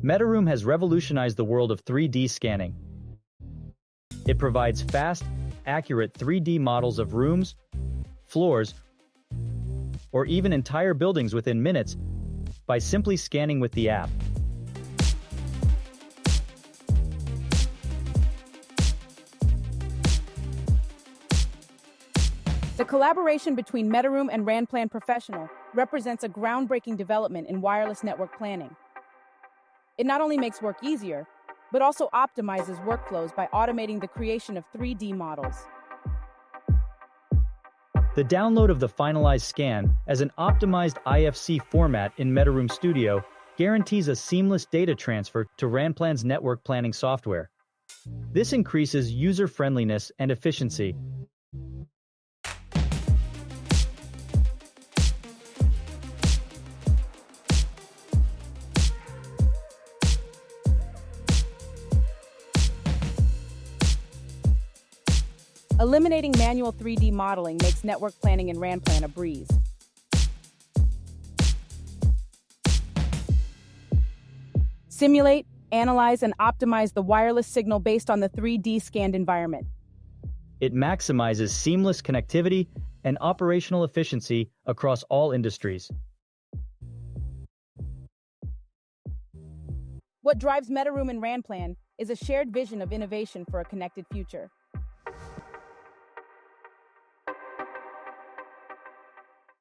Metaroom has revolutionized the world of 3D scanning. It provides fast, accurate 3D models of rooms, floors, or even entire buildings within minutes by simply scanning with the app. The collaboration between Metaroom and Ranplan Professional represents a groundbreaking development in wireless network planning. It not only makes work easier, but also optimizes workflows by automating the creation of 3D models. The download of the finalized scan as an optimized IFC format in Metaroom Studio guarantees a seamless data transfer to Ranplan's network planning software. This increases user-friendliness and efficiency. Eliminating manual 3D modeling makes network planning in Ranplan a breeze. Simulate, analyze, and optimize the wireless signal based on the 3D scanned environment. It maximizes seamless connectivity and operational efficiency across all industries. What drives Metaroom and Ranplan is a shared vision of innovation for a connected future.